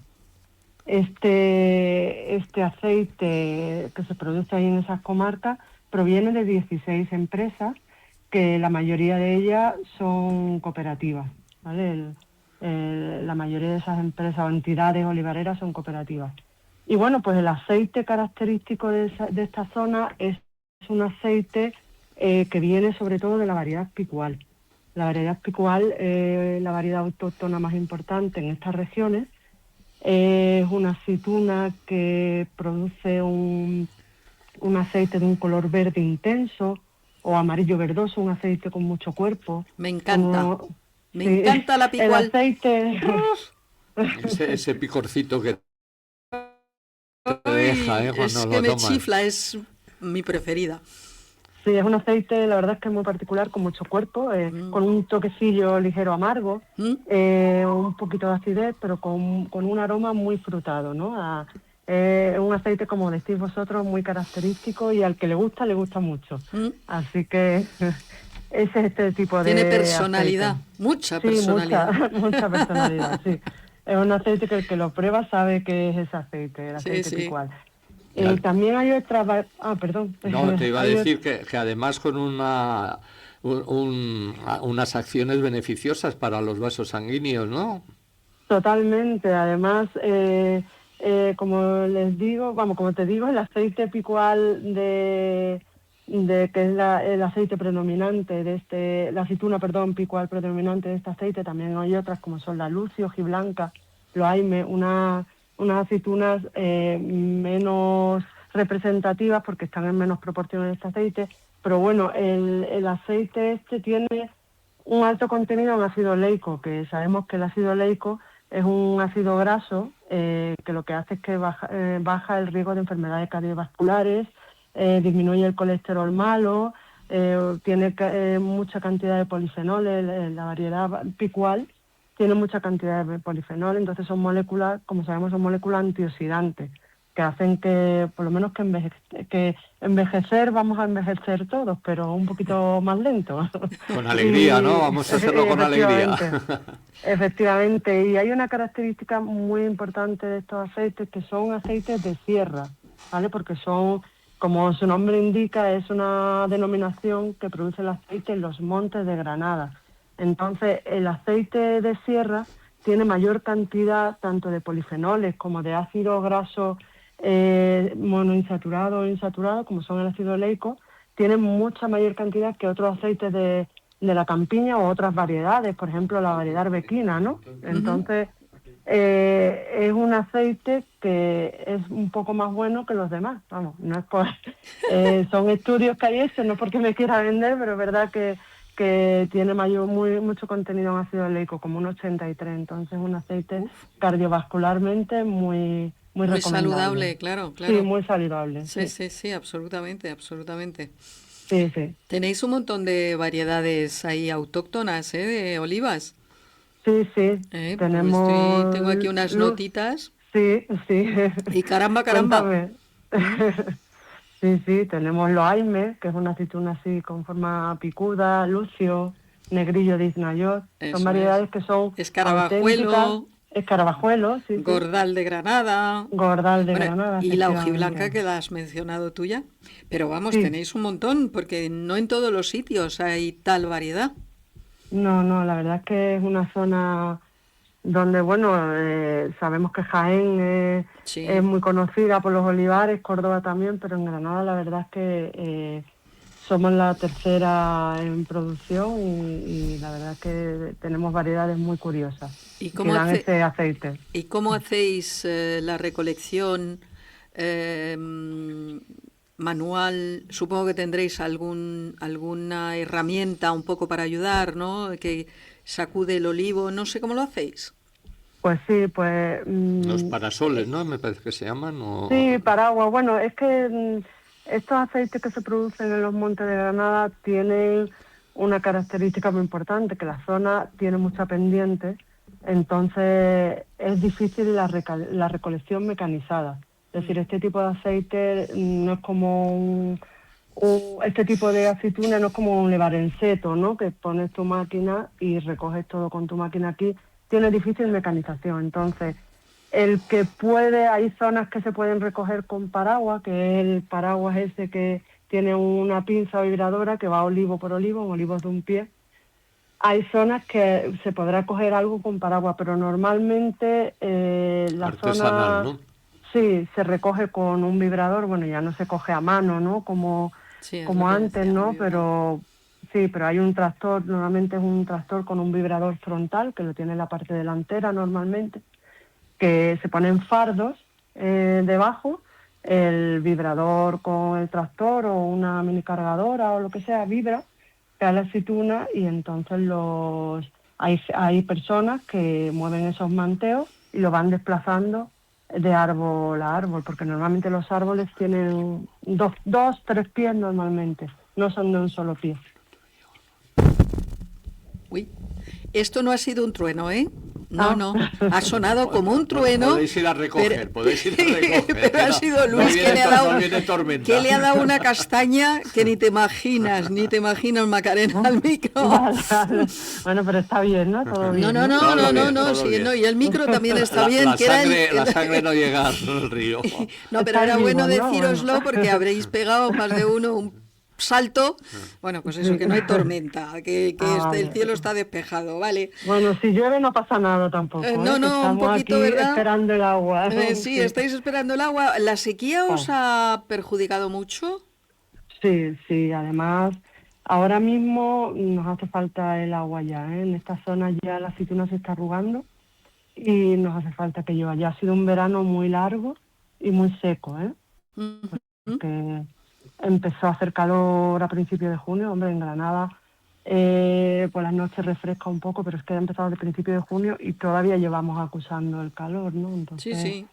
Este aceite que se produce ahí en esas comarcas proviene de 16 empresas, que la mayoría de ellas son cooperativas, ¿vale? La mayoría de esas empresas o entidades olivareras son cooperativas. Y bueno, pues el aceite característico de esta zona es un aceite que viene sobre todo de la variedad Picual. La variedad Picual es la variedad autóctona más importante en estas regiones. Es una aceituna que produce un aceite de un color verde intenso o amarillo verdoso, un aceite con mucho cuerpo. Me encanta. Me encanta la Picual. El aceite... ese picorcito que te deja, cuando es lo que me tomas. chifla, es mi preferida. Sí, es un aceite, la verdad es que es muy particular, con mucho cuerpo, con un toquecillo ligero amargo, un poquito de acidez, pero con un aroma muy frutado, ¿no? Un aceite, como decís vosotros, muy característico y al que le gusta mucho. Así que ese es este tipo de Tiene personalidad, aceite. mucha Sí, personalidad. mucha personalidad, sí. es un aceite que el que lo prueba sabe que es ese aceite, el aceite picual. También hay otra... perdón. No, te iba a decir que además con unas acciones beneficiosas para los vasos sanguíneos, ¿no? Totalmente. Además, como les digo, como te digo, el aceite picual de que es el aceite predominante de la aceituna, picual predominante de este aceite. También hay otras como son la Lucio, Hojiblanca, Loaime, unas aceitunas menos representativas porque están en menos proporciones de este aceite, pero bueno, el aceite este tiene un alto contenido en ácido oleico, que sabemos que el ácido oleico es un ácido graso que lo que hace es que baja el riesgo de enfermedades cardiovasculares, disminuye el colesterol malo, tiene mucha cantidad de polifenoles, la variedad picual tiene mucha cantidad de polifenol, entonces son moléculas, como sabemos, son moléculas antioxidantes, que hacen que, por lo menos que envejecer, vamos a envejecer todos, pero un poquito más lento. Con alegría, ¿no? Vamos a hacerlo con alegría. Efectivamente, y hay una característica muy importante de estos aceites, que son aceites de sierra, ¿vale? Porque son, como su nombre indica, es una denominación que produce el aceite en los montes de Granada. Entonces, el aceite de sierra tiene mayor cantidad tanto de polifenoles como de ácidos grasos monoinsaturado o insaturado, como son el ácido oleico, tienen mucha mayor cantidad que otros aceites de la campiña o otras variedades, por ejemplo, la variedad arbequina, ¿no? Entonces, es un aceite que es un poco más bueno que los demás, vamos, no es por... son estudios que hay hechos, no porque me quiera vender, pero es verdad que tiene mucho contenido en ácido oleico, como un 83, entonces un aceite cardiovascularmente muy saludable, claro. Sí, muy saludable. Sí, absolutamente. Sí. Tenéis un montón de variedades ahí autóctonas, de olivas. Sí. Tenemos... Pues tengo aquí unas notitas. Sí. Y caramba. Cuéntame. Sí, tenemos Loaime, que es una aceituna así con forma picuda, Lucio, Negrillo de Iznayot. Son variedades que son Escarabajuelo, sí. Gordal de Granada. Granada. Y la hojiblanca que la has mencionado tú ya. Pero vamos, tenéis un montón, porque no en todos los sitios hay tal variedad. No, la verdad es que es una zona donde, sabemos que Jaén es muy conocida por los olivares, Córdoba también, pero en Granada la verdad es que somos la tercera en producción y la verdad es que tenemos variedades muy curiosas que dan este aceite. ¿Y cómo hacéis la recolección manual? Supongo que tendréis alguna herramienta un poco para ayudar, ¿no? Que sacude el olivo, no sé cómo lo hacéis. Pues sí, los parasoles, ¿no? Me parece que se llaman. Sí, paraguas. Bueno, es que estos aceites que se producen en los montes de Granada tienen una característica muy importante, que la zona tiene mucha pendiente, entonces es difícil la recolección mecanizada. Es decir, este tipo de aceite no es como este tipo de aceituna no es como un levarenseto, ¿no? Que pones tu máquina y recoges todo con tu máquina aquí. Tiene difícil mecanización, entonces hay zonas que se pueden recoger con paraguas, que es el paraguas ese que tiene una pinza vibradora que va olivo por olivo, en olivos de un pie. Hay zonas que se podrá coger algo con paraguas, pero normalmente la zona, ¿no? Sí, se recoge con un vibrador, ya no se coge a mano, ¿no? Como antes, ¿no? Pero hay un tractor, normalmente es un tractor con un vibrador frontal, que lo tiene en la parte delantera normalmente, que se ponen fardos debajo, el vibrador con el tractor o una mini cargadora o lo que sea vibra, cae la aceituna y entonces hay personas que mueven esos manteos y lo van desplazando de árbol a árbol, porque normalmente los árboles tienen 3 pies normalmente, no son de un solo pie. Uy, esto no ha sido un trueno, ¿eh? No, ha sonado como un trueno. Podéis ir a recoger, podéis ir a recoger. Pero ha sido Luis no que le ha dado, no viene tormenta. que le ha dado una castaña que ni te imaginas, Macarena, al micro. Vale. Bueno, pero está bien, ¿no? Todo bien. No, Todo sí, bien. no, y el micro también está bien. La sangre no llega al río. No, pero Está era bueno vivo, ¿no? decíroslo Bueno. porque habréis pegado más de uno un salto. Bueno, pues eso, que no hay tormenta, que Vale. el cielo está despejado, ¿vale? Bueno, si llueve no pasa nada tampoco. No, que un estamos poquito, aquí ¿verdad? esperando el agua. Sí, estáis esperando el agua. ¿La sequía os ha perjudicado mucho? Sí, además, ahora mismo nos hace falta el agua ya, ¿eh? En esta zona ya la aceituna se está arrugando y nos hace falta que llueva. Ya ha sido un verano muy largo y muy seco, ¿eh? Que empezó a hacer calor a principios de junio, hombre, en Granada por las noches refresca un poco, pero es que ha empezado de principio de junio y todavía llevamos acusando el calor, ¿no? Entonces, Sí.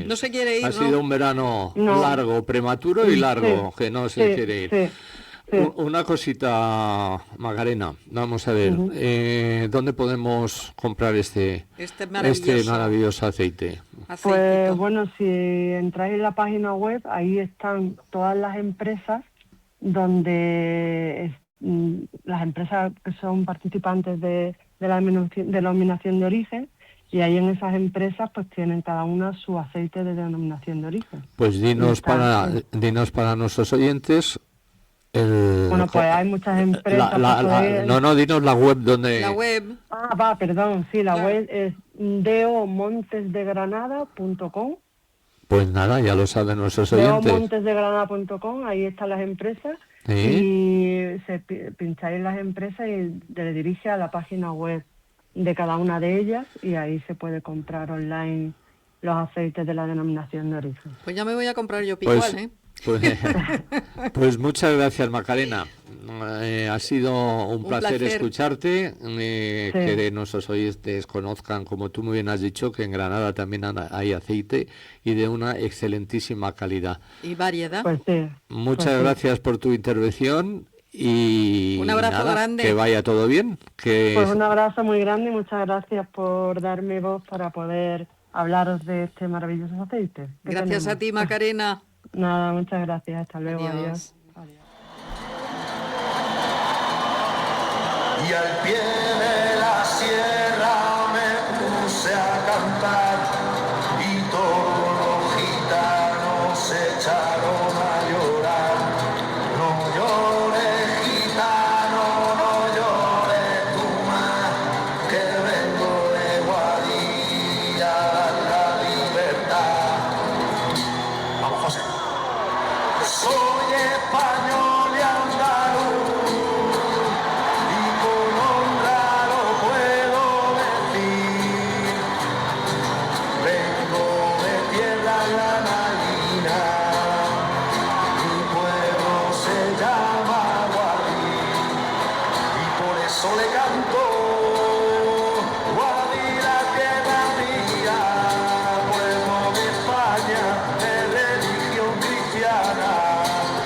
No se quiere ir, Ha ¿no? sido un verano No. largo, prematuro y largo, que no se quiere ir. Sí. Una cosita, Macarena, vamos a ver, ¿dónde podemos comprar este maravilloso aceite? Pues bueno, si entráis en la página web, ahí están todas las empresas donde las empresas que son participantes de la denominación de origen, y ahí en esas empresas pues tienen cada una su aceite de denominación de origen. Pues dinos para nuestros oyentes. Bueno, pues hay muchas empresas. Dinos la web donde. La web. La web es deomontesdegranada.com. Pues nada, ya lo saben nuestros oyentes. deomontesdegranada.com, ahí están las empresas. ¿Sí? Y pincháis en las empresas y le dirige a la página web de cada una de ellas y ahí se puede comprar online los aceites de la denominación de origen. Pues ya me voy a comprar yo igual, ¿eh? Pues muchas gracias, Macarena. Ha sido un placer escucharte, que nuestros oyentes conozcan, como tú muy bien has dicho, que en Granada también hay aceite y de una excelentísima calidad. Y variedad. Pues sí. Muchas gracias por tu intervención y un abrazo grande. Que vaya todo bien. Pues un abrazo muy grande y muchas gracias por darme voz para poder hablaros de este maravilloso aceite. Gracias a ti, Macarena. Nada, muchas gracias. Hasta luego. Adiós. Y al pie de la sierra me puse a cantar y todos los gitanos se echaron a llorar. No llores, gitano, no llores tú más, que vengo de Guadix a dar la libertad. Vamos, José. Soy español y andaluz y con honra lo puedo decir. Vengo de tierra granadina, mi pueblo se llama Guadix y por eso le canto Guadix, la tierra mía, pueblo de España, de religión cristiana.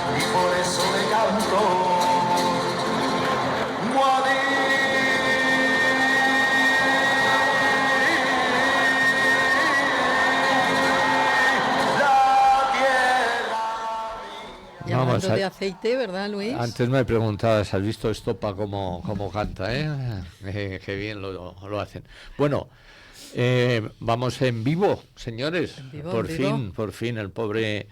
Y por eso le canto la tierra. Y hablando de aceite, ¿verdad, Luis? Antes me preguntabas, ¿has visto Estopa cómo canta? Qué bien lo hacen. Bueno, vamos en vivo, señores. Por fin, el pobre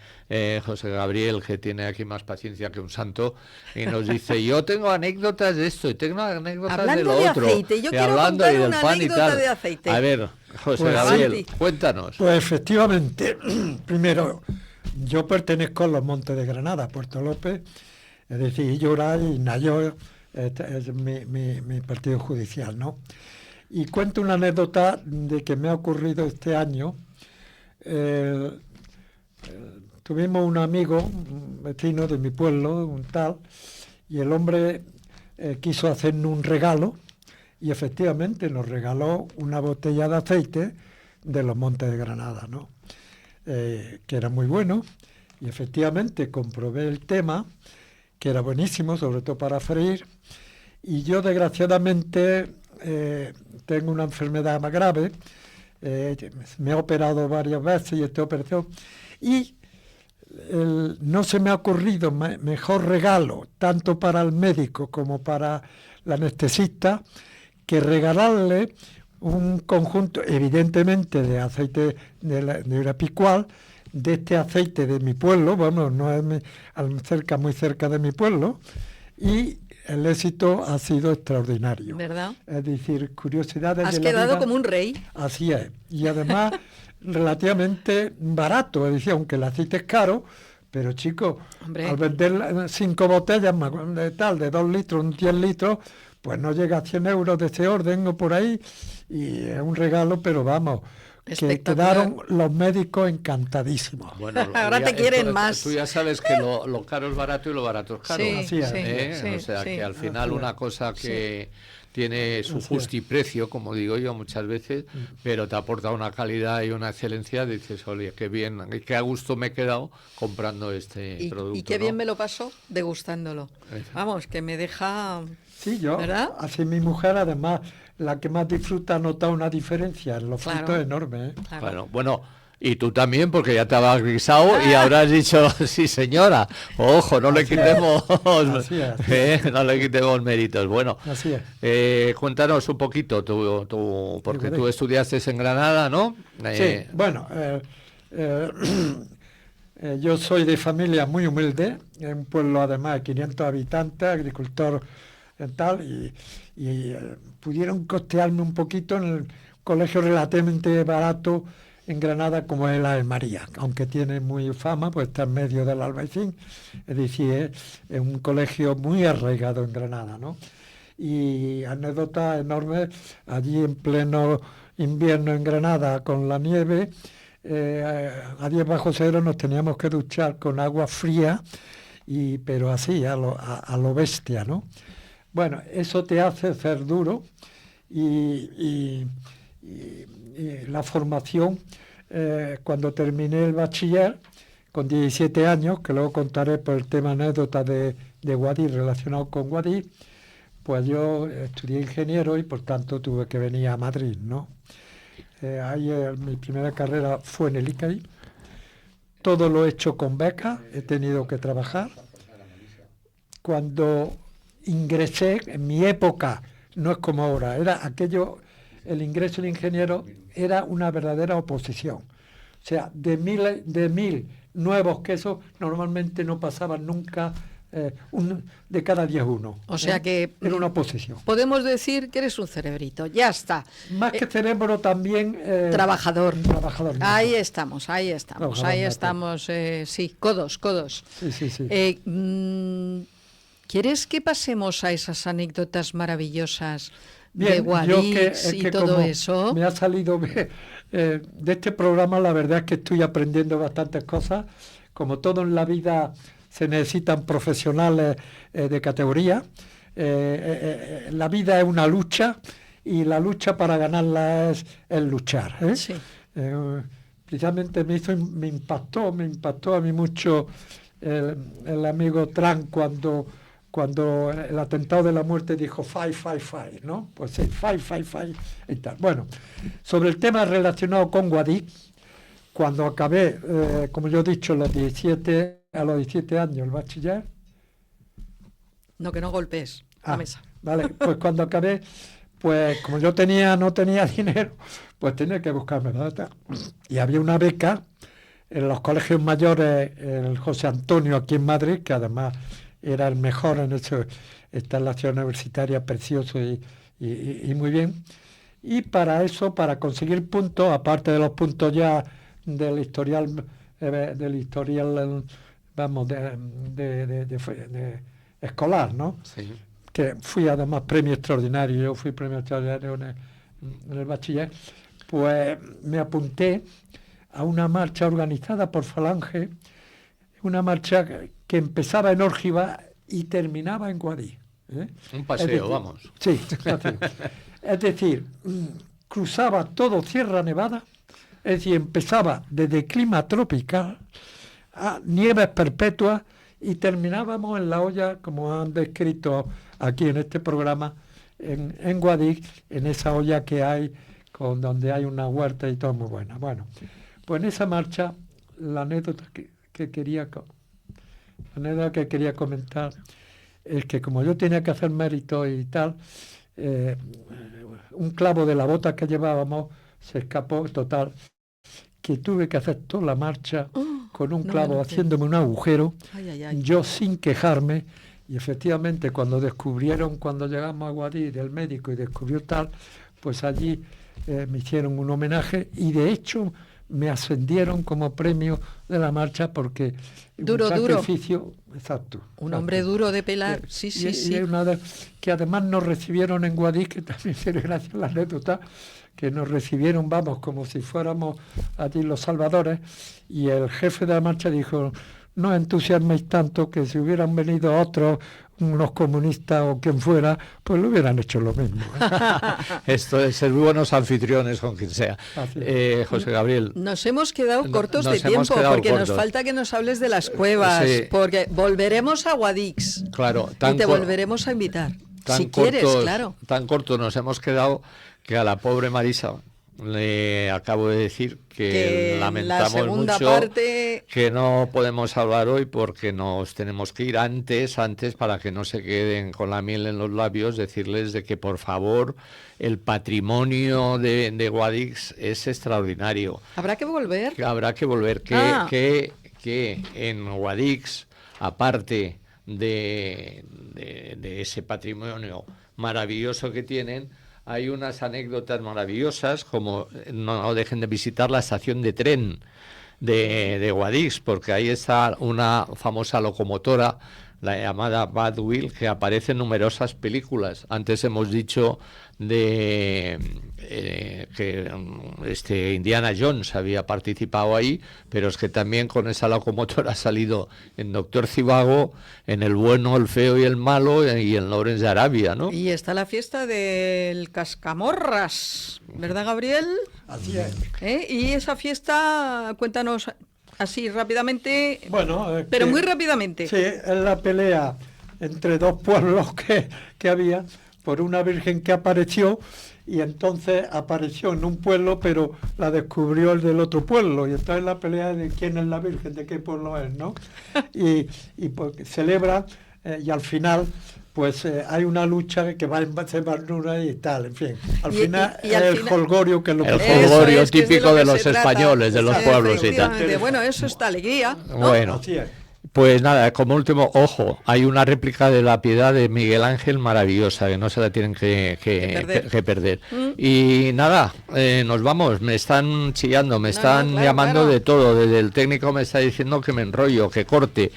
José Gabriel, que tiene aquí más paciencia que un santo, y nos dice, yo tengo anécdotas de esto y tengo anécdotas hablando de lo de otro. aceite, yo quiero hablando contar ahí del una pan y anécdota tal. de aceite. A ver, José Pues Gabriel, sí. cuéntanos. Pues efectivamente, primero, yo pertenezco a los Montes de Granada, Puerto López, es decir, Illora y Nayor, es mi partido judicial, ¿no? Y cuento una anécdota de que me ha ocurrido este año. Tuvimos un amigo, un vecino de mi pueblo, un tal, y el hombre quiso hacernos un regalo, y efectivamente nos regaló una botella de aceite de los Montes de Granada, ¿no? Que era muy bueno, y efectivamente comprobé el tema, que era buenísimo, sobre todo para freír, y yo desgraciadamente tengo una enfermedad más grave, me he operado varias veces y esta operación, y no se me ha ocurrido mejor regalo, tanto para el médico como para el anestesista, que regalarle un conjunto, evidentemente, de aceite de Urapicual, de este aceite de mi pueblo, vamos, no es muy cerca de mi pueblo, y el éxito ha sido extraordinario. ¿Verdad? Es decir, curiosidades Has de la quedado vida. como un rey. Así es. Y además, relativamente barato. Es decir, aunque el aceite es caro, pero chicos, Hombre. al vender 5 botellas de 2 litros, 10 litros, pues no llega a 100 euros de ese orden o por ahí. Y es un regalo, pero vamos, que Espectacular. quedaron los médicos encantadísimos. Bueno, Ahora te quieren más. Tú ya sabes que lo caro es barato y lo barato es caro. Sí, Así es. sí, O sea, sí. que al final Así es. una cosa que tiene su Así es. justiprecio, como digo yo muchas veces, pero te aporta una calidad y una excelencia, dices, oye, qué bien, qué a gusto me he quedado comprando este producto. Y qué bien ¿no? me lo paso degustándolo. Eso. Vamos, que me deja... Sí, yo, ¿Verdad? así mi mujer, además, la que más disfruta, ha notado una diferencia en los Claro. frutos enormes. Claro. Bueno, y tú también, porque ya te habías grisado y habrás dicho, sí señora, ojo, no le Así es. quitemos, Así es. no le quitemos méritos. Bueno, Así es. cuéntanos un poquito, porque tú estudiaste en Granada, ¿no? Sí, bueno, yo soy de familia muy humilde, en un pueblo además de 500 habitantes, agricultor tal, y pudieron costearme un poquito en el colegio relativamente barato en Granada como es la de María, aunque tiene muy fama, pues está en medio del Albaicín, es decir, es un colegio muy arraigado en Granada, ¿no? Y anécdotas enormes, allí en pleno invierno en Granada con la nieve, a 10 bajo cero nos teníamos que duchar con agua fría, pero así, a lo bestia, ¿no? Bueno, eso te hace ser duro y la formación, cuando terminé el bachiller, con 17 años, que luego contaré por el tema anécdota de Guadix, relacionado con Guadix, pues yo estudié ingeniero y por tanto tuve que venir a Madrid, ¿no? Ahí mi primera carrera fue en el ICAI. Todo lo he hecho con beca, he tenido que trabajar. Cuando ingresé, en mi época, no es como ahora, era aquello, el ingreso de ingeniero era una verdadera oposición. O sea, de mil nuevos quesos, normalmente no pasaban nunca de cada 10 uno. O sea que... Era una oposición. Podemos decir que eres un cerebrito, ya está. Más que cerebro también... Trabajador. Trabajador. Ahí estamos. Trabajador Ahí nato. estamos, sí, codos. Sí. ¿Quieres que pasemos a esas anécdotas maravillosas de Bien, Guadix y todo como eso? me ha salido de este programa, la verdad es que estoy aprendiendo bastantes cosas. Como todo en la vida se necesitan profesionales de categoría. La vida es una lucha y la lucha para ganarla es luchar. Sí. Precisamente me impactó a mí mucho el amigo Trump cuando el atentado de la muerte dijo fight, ¿no? Pues sí, fight y tal. Bueno, sobre el tema relacionado con Guadix, cuando acabé, como yo he dicho, a los 17 años el bachiller. No, que no golpees la mesa. Vale, pues cuando acabé, pues como yo no tenía dinero, pues tenía que buscarme la beca. Y había una beca en los colegios mayores, el José Antonio aquí en Madrid, que además era el mejor en eso, esta la ciudad universitaria, precioso y muy bien. Y para eso, para conseguir puntos, aparte de los puntos ya del historial, vamos, de escolar, ¿no? Sí. Que fui además premio extraordinario, yo fui premio extraordinario en el bachiller, pues me apunté a una marcha organizada por Falange, una marcha que empezaba en Órgiva y terminaba en Guadix. Un paseo, vamos. Sí, es decir, cruzaba todo Sierra Nevada, es decir, empezaba desde clima tropical a nieves perpetuas y terminábamos en La Hoya, como han descrito aquí en este programa, en Guadix, en esa olla que hay, donde hay una huerta y todo muy buena. Bueno, pues en esa marcha, la anécdota que quería comentar es que como yo tenía que hacer mérito y tal, un clavo de la bota que llevábamos se escapó, total, que tuve que hacer toda la marcha con un clavo haciéndome un agujero, yo sin quejarme, y efectivamente cuando llegamos a Guadix, el médico, y descubrió tal, pues allí me hicieron un homenaje, y de hecho me ascendieron como premio de la marcha porque duro, un sacrificio, exacto. Un hombre duro de pelar, sí. Que además nos recibieron en Guadix, que también tiene gracia la anécdota, que nos recibieron, vamos, como si fuéramos allí los salvadores, y el jefe de la marcha dijo: no entusiasméis tanto, que si hubieran venido otros, unos comunistas o quien fuera, pues lo hubieran hecho lo mismo. Esto es ser buenos anfitriones con quien sea. José Gabriel. Nos hemos quedado cortos de tiempo, porque nos falta que nos hables de las cuevas, porque volveremos a Guadix. Claro, y te volveremos a invitar, si quieres, claro. Tan corto nos hemos quedado que a la pobre Marisa le acabo de decir que lamentamos mucho que no podemos hablar hoy porque nos tenemos que ir antes para que no se queden con la miel en los labios, decirles de que por favor el patrimonio de Guadix es extraordinario. Habrá que volver, que en Guadix, aparte de ese patrimonio maravilloso que tienen, hay unas anécdotas maravillosas, como no dejen de visitar la estación de tren de Guadix, porque ahí está una famosa locomotora, la llamada Badwheel, que aparece en numerosas películas. Antes hemos dicho de que Indiana Jones había participado ahí, pero es que también con esa locomotora ha salido en Doctor Zivago, en El bueno, el feo y el malo, y en Lawrence de Arabia, ¿no? Y está la fiesta del Cascamorras, ¿verdad, Gabriel? Así es. Y esa fiesta, cuéntanos así rápidamente, bueno, pero muy rápidamente. Sí, es la pelea entre dos pueblos que había por una virgen que apareció, y entonces apareció en un pueblo, pero la descubrió el del otro pueblo, y entonces la pelea de quién es la virgen, de qué pueblo es, ¿no? y pues celebra, y al final pues hay una lucha que va en Barcelona y tal, en fin. Al final es el jolgorio que es lo que... El jolgorio típico de los españoles, de los pueblos y tal. Bueno, eso es alegría, ¿no? Bueno, así es. Pues nada, como último, ojo, hay una réplica de la Piedad de Miguel Ángel maravillosa, que no se la tienen que perder. Y nada, nos vamos, me están chillando, me están llamando de todo, desde el técnico me está diciendo que me enrollo, que corte.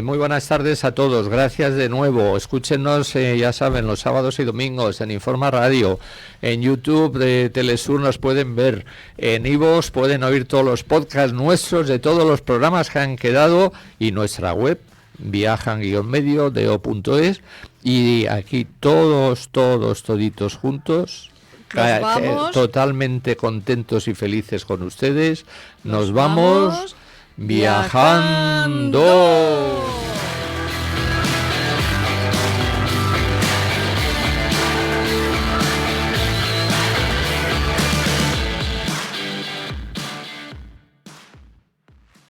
Muy buenas tardes a todos, gracias de nuevo, escúchenos, ya saben, los sábados y domingos en Informa Radio, en YouTube de Telesur nos pueden ver, en iVoox pueden oír todos los podcasts nuestros de todos los programas que han quedado, y nuestra web viajan-medio.es, y aquí toditos juntos, totalmente contentos y felices con ustedes, nos vamos viajando.